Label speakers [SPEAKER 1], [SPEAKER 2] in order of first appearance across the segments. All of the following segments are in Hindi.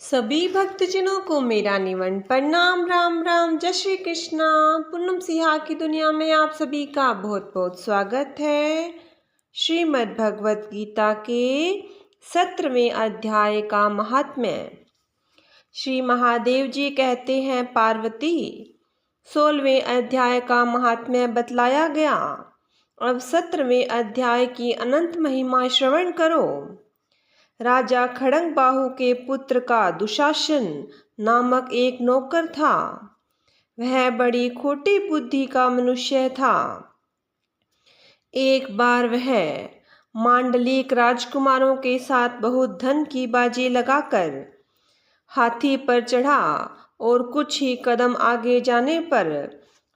[SPEAKER 1] सभी भक्तजनों को मेरा निवन प्रणाम। राम राम, जय श्री कृष्णा। पूनम सिहा की दुनिया में आप सभी का बहुत बहुत स्वागत है। श्रीमद् भगवत गीता के 17वें अध्याय का महात्म्य। श्री महादेव जी कहते हैं, पार्वती, 16वें अध्याय का महात्म्य बतलाया गया। अब 17वें अध्याय की अनंत महिमा श्रवण करो। राजा खड़गबाहु के पुत्र का दुशासन नामक एक नौकर था। वह बड़ी खोटी बुद्धि का मनुष्य था। एक बार वह मांडलिक राजकुमारों के साथ बहुत धन की बाजी लगाकर हाथी पर चढ़ा और कुछ ही कदम आगे जाने पर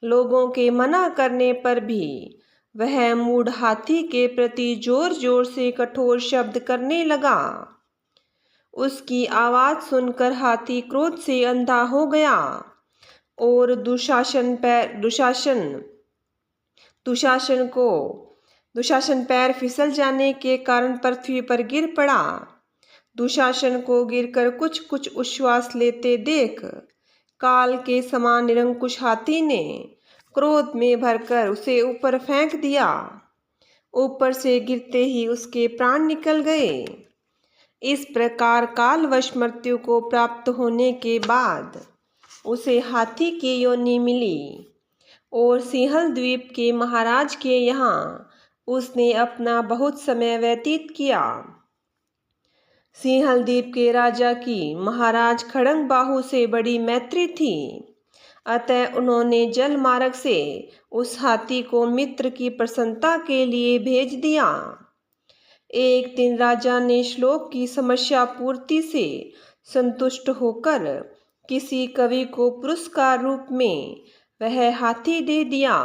[SPEAKER 1] लोगों के मना करने पर भी वह मूढ़ हाथी के प्रति जोर जोर से कठोर शब्द करने लगा। उसकी आवाज़ सुनकर हाथी क्रोध से अंधा हो गया और दुशासन पैर फिसल जाने के कारण पृथ्वी पर गिर पड़ा। दुशासन को गिरकर कुछ कुछ उच्छ्वास लेते देख काल के समान निरंकुश हाथी ने क्रोध में भरकर उसे ऊपर फेंक दिया। ऊपर से गिरते ही उसके प्राण निकल गए। इस प्रकार कालवश मृत्यु को प्राप्त होने के बाद उसे हाथी की योनि मिली और सिंहल द्वीप के महाराज के यहाँ उसने अपना बहुत समय व्यतीत किया। सिंहल द्वीप के राजा की महाराज खड़गबाहु से बड़ी मैत्री थी, अतः उन्होंने जल मार्ग से उस हाथी को मित्र की प्रसन्नता के लिए भेज दिया। एक दिन राजा ने श्लोक की समस्या पूर्ति से संतुष्ट होकर किसी कवि को पुरस्कार रूप में वह हाथी दे दिया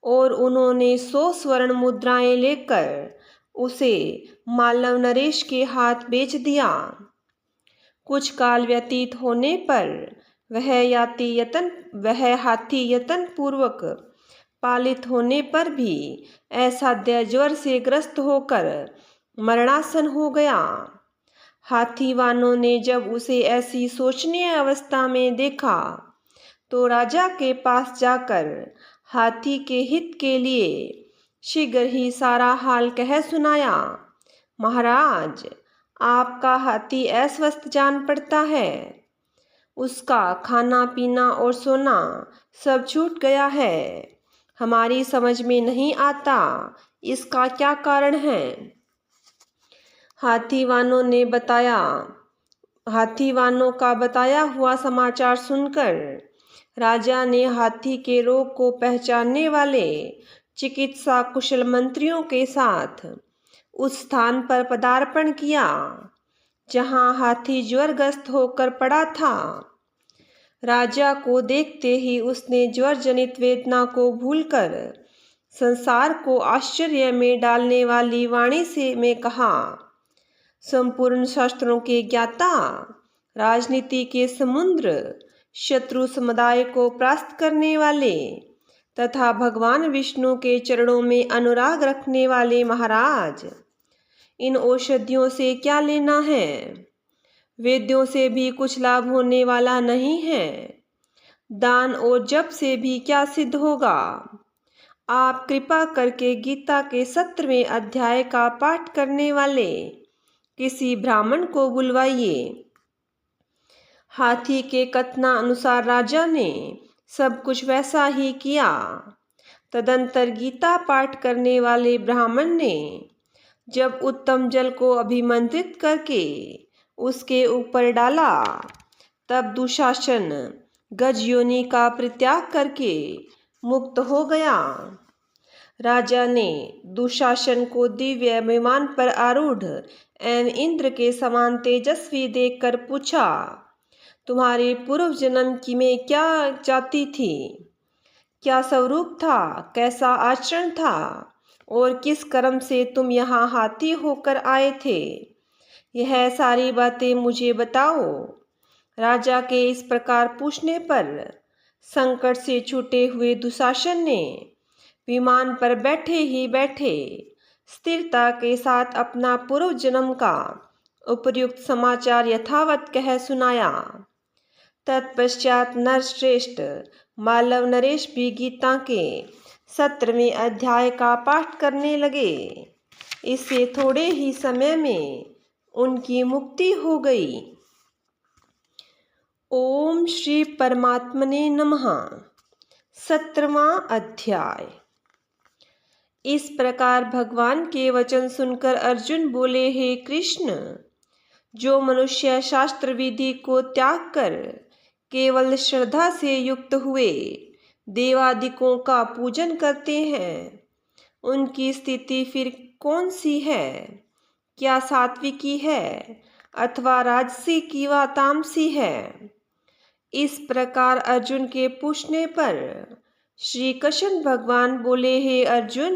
[SPEAKER 1] और उन्होंने 100 स्वर्ण मुद्राएं लेकर उसे मालव नरेश के हाथ बेच दिया। कुछ काल व्यतीत होने पर वह हाथी यत्न पूर्वक पालित होने पर भी असाध्य ज्वर से ग्रस्त होकर मरणासन हो गया। हाथीवानों ने जब उसे ऐसी शोचनीय अवस्था में देखा तो राजा के पास जाकर हाथी के हित के लिए शीघ्र ही सारा हाल कह सुनाया। महाराज, आपका हाथी अस्वस्थ जान पड़ता है। उसका खाना पीना और सोना सब छूट गया है। हमारी समझ में नहीं आता इसका क्या कारण है। हाथीवानों का बताया हुआ समाचार सुनकर राजा ने हाथी के रोग को पहचानने वाले चिकित्सा कुशल मंत्रियों के साथ उस स्थान पर पदार्पण किया जहां हाथी ज्वरग्रस्त होकर पड़ा था। राजा को देखते ही उसने ज्वर जनित वेदना को भूलकर संसार को आश्चर्य में डालने वाली वाणी से में कहा, संपूर्ण शास्त्रों के ज्ञाता, राजनीति के समुद्र, शत्रु समुदाय को परास्त करने वाले तथा भगवान विष्णु के चरणों में अनुराग रखने वाले महाराज, इन औषधियों से क्या लेना है। वेद्यों से भी कुछ लाभ होने वाला नहीं है। दान और जप से भी क्या सिद्ध होगा। आप कृपा करके गीता के 17वें अध्याय का पाठ करने वाले किसी ब्राह्मण को बुलवाइए। हाथी के कथना अनुसार राजा ने सब कुछ वैसा ही किया। तदंतर गीता पाठ करने वाले ब्राह्मण ने जब उत्तम जल को अभिमंत्रित करके उसके ऊपर डाला, तब दुशासन गज योनि का परित्याग करके मुक्त हो गया। राजा ने दुशासन को दिव्य विमान पर आरूढ़ एवं इंद्र के समान तेजस्वी देखकर पूछा, तुम्हारे पूर्व जन्म की में क्या जाति थी, क्या स्वरूप था, कैसा आचरण था और किस कर्म से तुम यहाँ हाथी होकर आए थे। यह सारी बातें मुझे बताओ। राजा के इस प्रकार पूछने पर संकट से छूटे हुए दुशासन ने विमान पर बैठे ही बैठे स्थिरता के साथ अपना पूर्व जन्म का उपर्युक्त समाचार यथावत कह सुनाया। तत्पश्चात नरश्रेष्ठ मालव नरेश भी गीता के 17वें अध्याय का पाठ करने लगे। इससे थोड़े ही समय में उनकी मुक्ति हो गई। ओम श्री परमात्मने नमः। 17वां अध्याय। इस प्रकार भगवान के वचन सुनकर अर्जुन बोले, हे कृष्ण, जो मनुष्य शास्त्र विधि को त्याग कर केवल श्रद्धा से युक्त हुए देवादिकों का पूजन करते हैं, उनकी स्थिति फिर कौन सी है? क्या सात्विकी है अथवा राजसी की व तामसी है? इस प्रकार अर्जुन के पूछने पर श्री कृष्ण भगवान बोले, हे अर्जुन,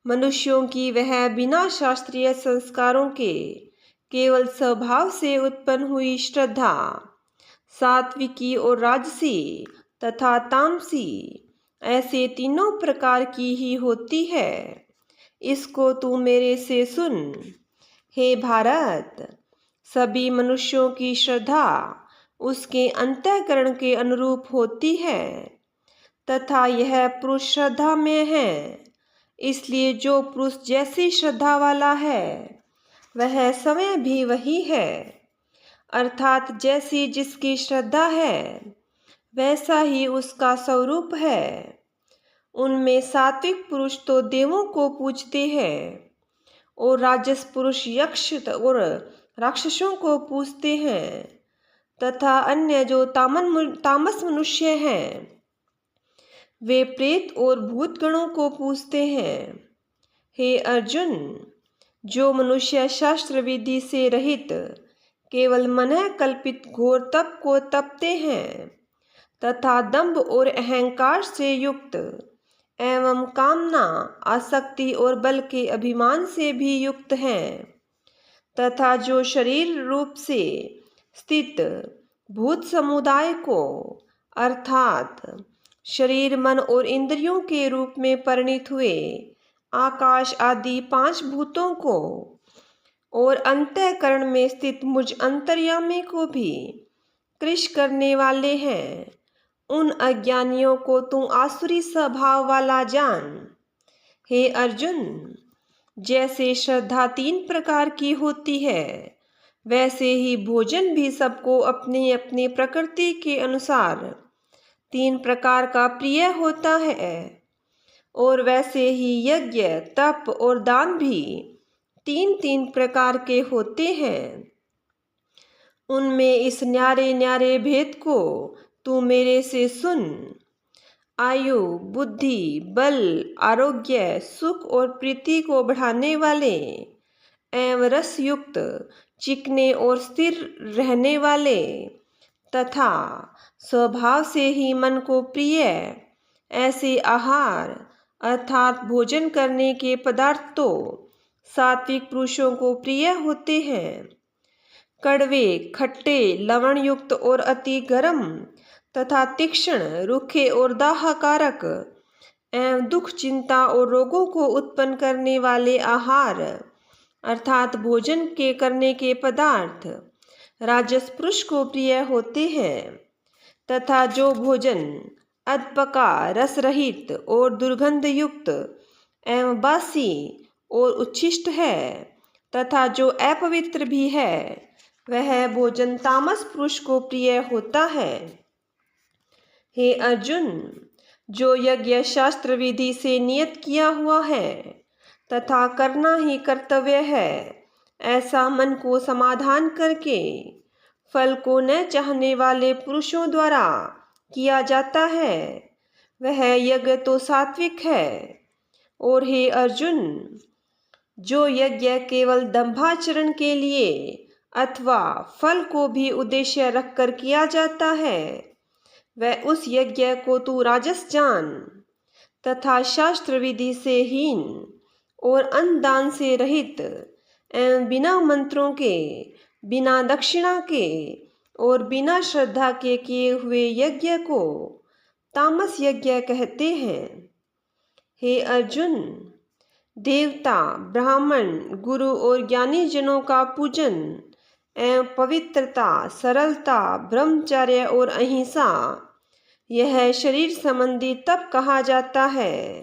[SPEAKER 1] मनुष्यों की वह बिना शास्त्रीय संस्कारों के केवल स्वभाव से उत्पन्न हुई श्रद्धा सात्विकी और राजसी तथा तामसी ऐसे तीनों प्रकार की ही होती है। इसको तू मेरे से सुन। हे भारत, सभी मनुष्यों की श्रद्धा उसके अंतःकरण के अनुरूप होती है तथा यह पुरुष श्रद्धा में है। इसलिए जो पुरुष जैसी श्रद्धा वाला है वह समय भी वही है, अर्थात जैसी जिसकी श्रद्धा है वैसा ही उसका स्वरूप है। उनमें सात्विक पुरुष तो देवों को पूजते हैं और राजस पुरुष यक्ष और राक्षसों को पूजते हैं तथा अन्य जो तामस मनुष्य हैं वे प्रेत और भूत गणों को पूजते हैं। हे अर्जुन, जो मनुष्य शास्त्र विधि से रहित केवल मन कल्पित घोर तप को तपते हैं तथा दंभ और अहंकार से युक्त एवं कामना, आसक्ति और बल के अभिमान से भी युक्त हैं तथा जो शरीर रूप से स्थित भूत समुदाय को अर्थात शरीर, मन और इंद्रियों के रूप में परिणित हुए आकाश आदि 5 भूतों को और अंतःकरण में स्थित मुझ अंतर्यामी को भी कृश करने वाले हैं, उन अज्ञानियों को तू आसुरी स्वभाव वाला जान। हे अर्जुन, जैसे श्रद्धा 3 प्रकार की होती है वैसे ही भोजन भी सबको अपनी अपनी प्रकृति के अनुसार 3 प्रकार का प्रिय होता है और वैसे ही यज्ञ, तप और दान भी 3-3 प्रकार के होते हैं। उनमें इस न्यारे न्यारे भेद को तू मेरे से सुन। आयु, बुद्धि, बल, आरोग्य, सुख और प्रीति को बढ़ाने वाले एवं रसयुक्त, चिकने और स्थिर रहने वाले तथा स्वभाव से ही मन को प्रिय ऐसे आहार अर्थात भोजन करने के पदार्थ तो सात्विक पुरुषों को प्रिय होते हैं। कड़वे, खट्टे, लवण युक्त और अति गर्म तथा तीक्ष्ण, रूखे और दाहकारक एवं दुख, चिंता और रोगों को उत्पन्न करने वाले आहार अर्थात भोजन के करने के पदार्थ राजस पुरुष को प्रिय होते हैं तथा जो भोजन अधपका, रस रहित और दुर्गंध युक्त एवं बासी और उच्छिष्ट है तथा जो अपवित्र भी है वह भोजन तामस पुरुष को प्रिय होता है। हे अर्जुन, जो यज्ञ शास्त्र विधि से नियत किया हुआ है तथा करना ही कर्तव्य है ऐसा मन को समाधान करके फल को न चाहने वाले पुरुषों द्वारा किया जाता है वह यज्ञ तो सात्विक है। और हे अर्जुन, जो यज्ञ केवल दंभाचरण के लिए अथवा फल को भी उद्देश्य रखकर किया जाता है वह उस यज्ञ को तू राजस जान तथा शास्त्र विधि से हीन और अन्न दान से रहित एवं बिना मंत्रों के, बिना दक्षिणा के और बिना श्रद्धा के किए हुए यज्ञ को तामस यज्ञ कहते हैं। हे अर्जुन, देवता, ब्राह्मण, गुरु और ज्ञानी जनों का पूजन एवं पवित्रता, सरलता, ब्रह्मचर्य और अहिंसा, यह शरीर संबंधी तप कहा जाता है।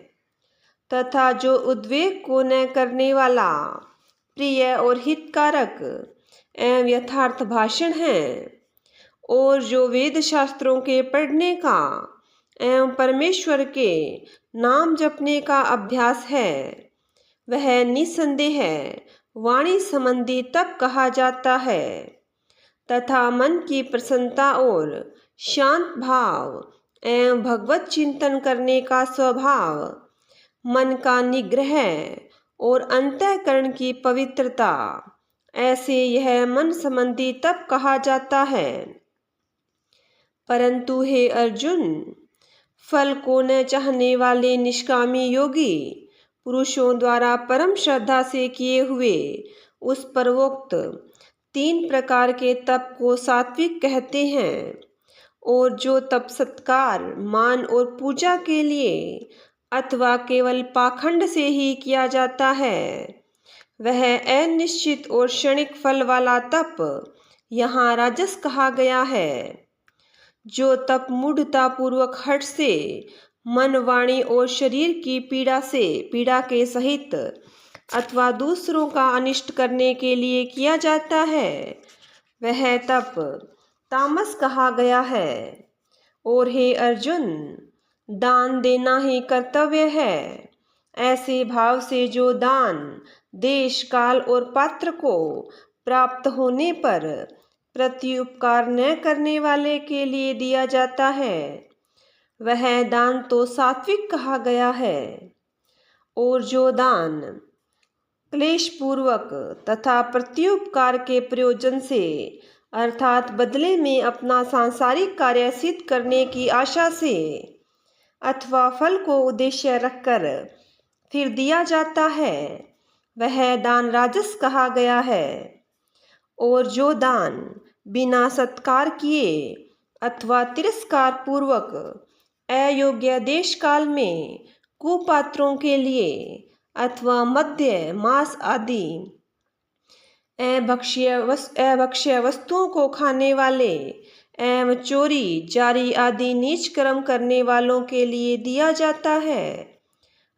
[SPEAKER 1] तथा जो उद्वेग को न करने वाला, प्रिय और हितकारक एवं यथार्थ भाषण है, और जो वेद शास्त्रों के पढ़ने का एवं परमेश्वर के नाम जपने का अभ्यास है, वह निसंदेह वाणी संबंधी तप कहा जाता है। तथा मन की प्रसन्नता और शांत भाव एवं भगवत चिंतन करने का स्वभाव, मन का निग्रह और अंतःकरण की पवित्रता, ऐसे यह मन संबंधी तप कहा जाता है। परंतु हे अर्जुन, फल को न चाहने वाले निष्कामी योगी पुरुषों द्वारा परम श्रद्धा से किए हुए उस पूर्वोक्त 3 प्रकार के तप को सात्विक कहते हैं। और जो तप सत्कार, मान और पूजा के लिए अथवा केवल पाखंड से ही किया जाता है, वह अनिश्चित और क्षणिक फल वाला तप यहाँ राजस कहा गया है। जो तप मूढ़ता पूर्वक हठ से मन, वाणी और शरीर की पीड़ा के सहित अथवा दूसरों का अनिष्ट करने के लिए किया जाता है, वह तप तामस कहा गया है। और हे अर्जुन, दान देना ही कर्तव्य है। ऐसे भाव से जो दान देश, काल और पात्र को प्राप्त होने पर प्रत्युपकार न करने वाले के लिए दिया जाता है, वह दान तो सात्विक कहा गया है। और जो दान क्लेश पूर्वक तथा प्रत्युपकार के प्रयोजन से अर्थात बदले में अपना सांसारिक कार्य सिद्ध करने की आशा से अथवा फल को उद्देश्य रखकर फिर दिया जाता है, वह दान राजस कहा गया है। और जो दान बिना सत्कार किए अथवा तिरस्कार पूर्वक अयोग्य देश काल में कुपात्रों के लिए अथवा मद्य, मांस आदि अभक्ष्य वस्तुओं को खाने वाले एवं चोरी, जारी आदि नीच कर्म करने वालों के लिए दिया जाता है,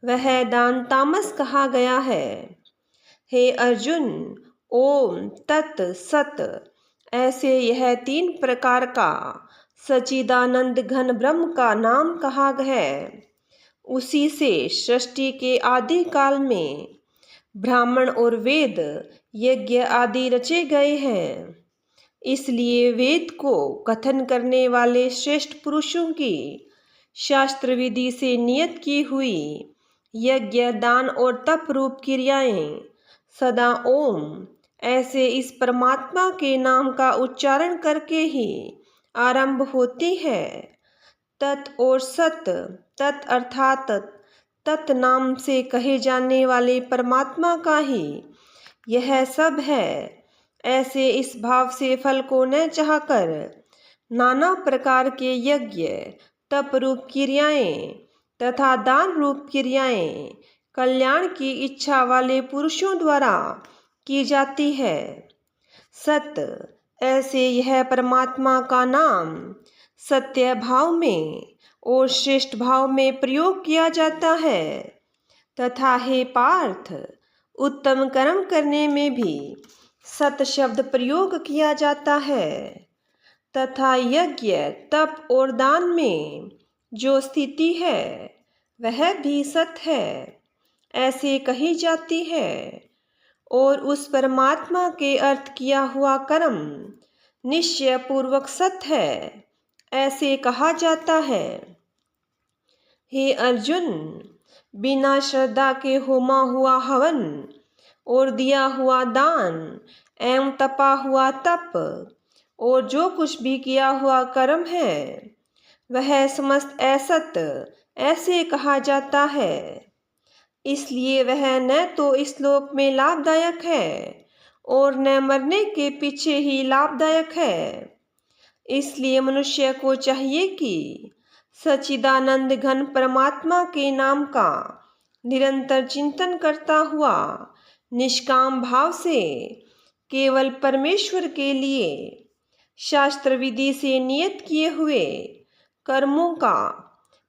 [SPEAKER 1] वह दान तामस कहा गया है। हे अर्जुन, ओम तत् सत, ऐसे यह 3 प्रकार का सच्चिदानंद घन ब्रह्म का नाम कहा है। उसी से सृष्टि के आदि काल में ब्राह्मण और वेद, यज्ञ आदि रचे गए हैं। इसलिए वेद को कथन करने वाले श्रेष्ठ पुरुषों की शास्त्र विधि से नियत की हुई यज्ञ, दान और तप रूप क्रियाएं सदा ओम ऐसे इस परमात्मा के नाम का उच्चारण करके ही आरंभ होती है। तत् और सत, तत् अर्थात तत् नाम से कहे जाने वाले परमात्मा का ही यह सब है। ऐसे इस भाव से फल को न चाहकर नाना प्रकार के यज्ञ, तप रूप क्रियाएं तथा दान रूप क्रियाएं कल्याण की इच्छा वाले पुरुषों द्वारा की जाती है। सत, ऐसे यह परमात्मा का नाम सत्य भाव में और श्रेष्ठ भाव में प्रयोग किया जाता है। तथा हे पार्थ, उत्तम कर्म करने में भी सत शब्द प्रयोग किया जाता है। तथा यज्ञ, तप और दान में जो स्थिति है, वह भी सत है ऐसे कही जाती है। और उस परमात्मा के अर्थ किया हुआ कर्म निश्चय पूर्वक सत है ऐसे कहा जाता है। हे अर्जुन, बिना श्रद्धा के होमा हुआ हवन और दिया हुआ दान एवं तपा हुआ तप और जो कुछ भी किया हुआ कर्म है, वह समस्त असत ऐसे कहा जाता है। इसलिए वह न तो इस लोक में लाभदायक है और न मरने के पीछे ही लाभदायक है। इसलिए मनुष्य को चाहिए कि सच्चिदानंद घन परमात्मा के नाम का निरंतर चिंतन करता हुआ निष्काम भाव से केवल परमेश्वर के लिए शास्त्र विधि से नियत किए हुए कर्मों का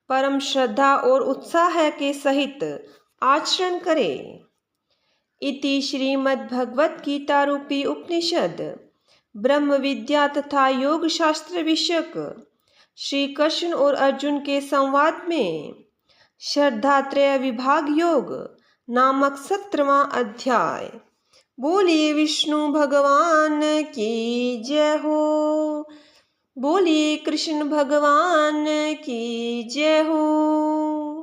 [SPEAKER 1] परम श्रद्धा और उत्साह के सहित आचरण करे। इति श्रीमद्भगवत गीता रूपी उपनिषद ब्रह्म विद्या तथा योग शास्त्र विषयक श्री कृष्ण और अर्जुन के संवाद में श्रद्धात्रय विभाग योग नामक 17वां अध्याय। बोलिए विष्णु भगवान की जय हो। बोलिए कृष्ण भगवान की जय हो।